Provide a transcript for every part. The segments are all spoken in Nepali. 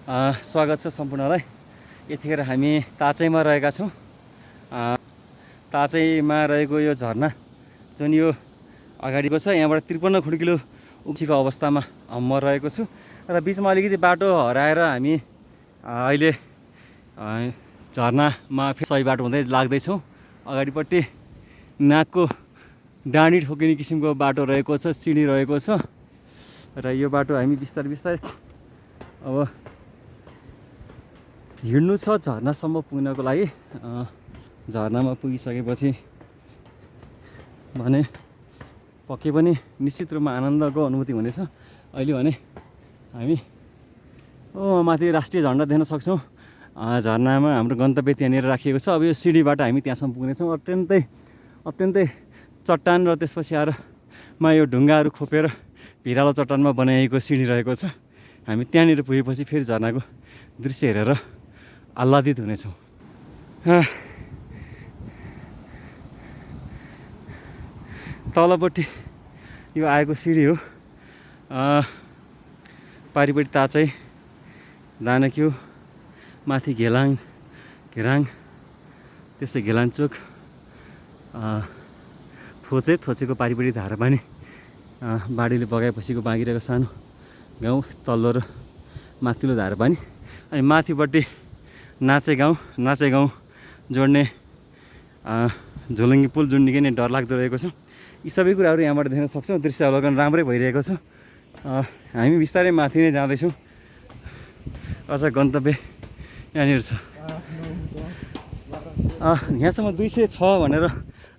स्वागत छ सम्पूर्णलाई। यतिखेर हामी ताचैमा रहेका छौँ। ताचैमा रहेको यो झरना जुन यो अगाडिको छ, यहाँबाट 53 खुड्किलो उक्सीको अवस्थामा म रहेको छु र बिचमा अलिकति बाटो हराएर हामी अहिले झरनामा सही बाटो हुँदै लाग्दैछौँ। अगाडिपट्टि नाकको डाँडी ठोकिने किसिमको बाटो रहेको छ, सिँढी रहेको छ र यो बाटो हामी बिस्तारै बिस्तारै अब हिँड्नु छ झरनासम्म पुग्नको लागि। झरनामा पुगिसकेपछि भने पक्कै पनि निश्चित रूपमा आनन्दको अनुभूति हुनेछ। अहिले भने हामी माथि राष्ट्रिय झन्डा देख्न सक्छौँ। झरनामा हाम्रो गन्तव्य त्यहाँनिर राखिएको छ। अब यो सिँढीबाट हामी त्यहाँसम्म पुग्नेछौँ। अत्यन्तै चट्टान र त्यसपछि आएर यो ढुङ्गाहरू खोपेर भिरालो चट्टानमा बनाइएको सिँढी रहेको छ। हामी त्यहाँनिर पुगेपछि फेरि झरनाको दृश्य हेरेर आह्लादित हुनेछौँ। तलपट्टि यो आएको सिँढी हो। पारिपट्टि ताचै, दानाक्यु, माथि घेराङ, त्यस्तै घेलाङचोक, थोचेको पारिपट्टि धारापानी, बाढीले बगाएपछिको बाँकिरहेको सानो गाउँ, तल्लो र माथिल्लो धारापानी, अनि माथिपट्टि नाचे गाउँ जोड्ने झोलुङ्गी पुल जुन निकै नै डरलाग्दो रहेको छ। यी सबै कुराहरू यहाँबाट देख्न सक्छौँ। दृश्य अवलोकन राम्रै भइरहेको छ। हामी बिस्तारै माथि नै जाँदैछौँ। अझ गन्तव्य यहाँनिर छ। यहाँसम्म 206 भनेर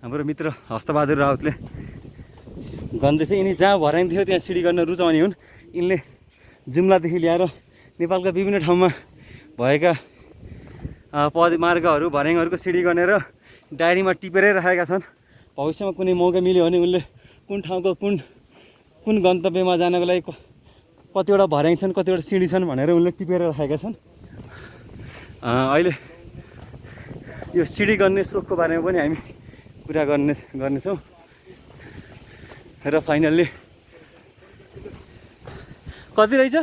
हाम्रो मित्र हस्तबहादुर राउतले भन्दै थिए। यिनी जहाँ भराइन्थ्यो त्यहाँ सिँढी गर्न रुचाउने हुन्। यिनले जुम्लादेखि ल्याएर नेपालका विभिन्न ठाउँमा भएका पदमार्गहरू, भर्याङहरूको सिँढी गरेर डायरीमा टिपेरै राखेका छन्। भविष्यमा कुनै मौका मिल्यो भने उनले कुन ठाउँको कुन गन्तव्यमा जानको लागि कतिवटा भर्याङ छन्, कतिवटा सिँढी छन् भनेर उनले टिपेर राखेका छन्। अहिले यो सिँढी गर्ने सोखको बारेमा पनि हामी कुरा गर्नेछौँ र फाइनल्ली कति रहेछ?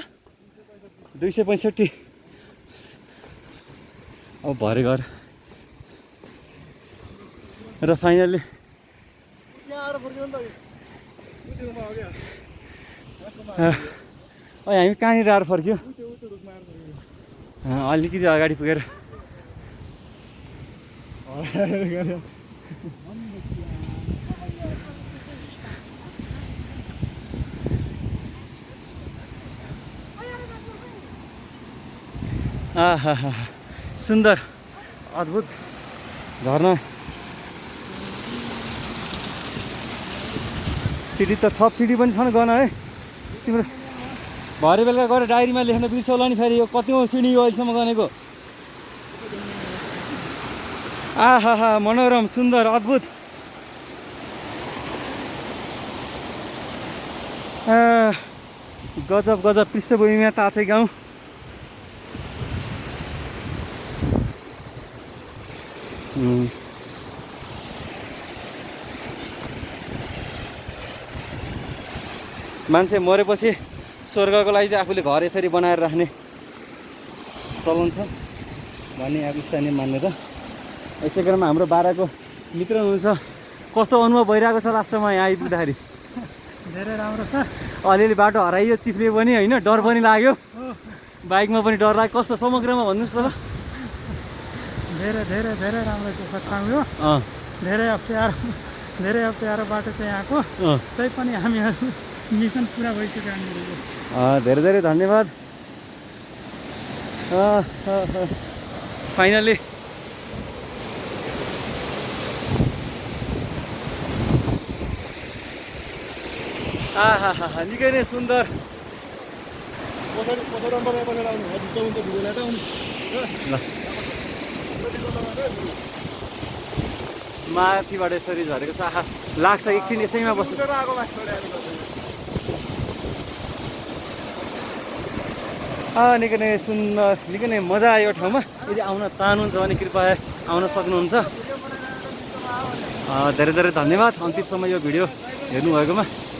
265। अब भरे घर र फाइनल्ली हामी कहाँनिर आएर फर्क्यो? अलिकति अगाडि पुगेर सुन्दर अद्भुत झरना। सिँढी त थप सिँढी पनि छन् गन है। तिम्रो भरे बेलुका गएर डायरीमा लेख्न बिर्सौला नि फेरि। यो कतिौँ सिँढी हो अहिलेसम्म गनेको? मनोरम, सुन्दर, अद्भुत। गजब पृष्ठभूमिमा ताचै गाउँ। मान्छे मरेपछि स्वर्गको लागि चाहिँ आफूले घर यसरी बनाएर राख्ने चलन छ भन्ने अब स्थानीय मान्यता। यसै क्रममा हाम्रो बाराको मित्र हुनुहुन्छ। कस्तो अनुभव भइरहेको छ लास्टमा यहाँ आइपुग्दाखेरि? धेरै राम्रो छ। अलिअलि बाटो हराइयो, चिप्लियो पनि होइन, डर पनि लाग्यो, बाइकमा पनि डर लाग्यो। कस्तो समग्रमा भन्नुहोस् त ल? धेरै राम्रो छ ठाउँ यो। धेरै अप्ठ्यारो बाटो चाहिँ यहाँको, तै पनि हामीहरू मिसन पुरा भइसक्यो हामीहरूको। धेरै धन्यवाद। फाइनल्ली निकै नै सुन्दर। माथिबाट यसरी झरेको छ। लाग्छ एकछिन यसैमा बस्नु। निकै नै सुन्दर, निकै नै मजा आयो ठाउँमा। यदि आउन चाहनुहुन्छ भने कृपया आउन सक्नुहुन्छ। धेरै धन्यवाद अन्तिमसम्म यो भिडियो हेर्नुभएकोमा।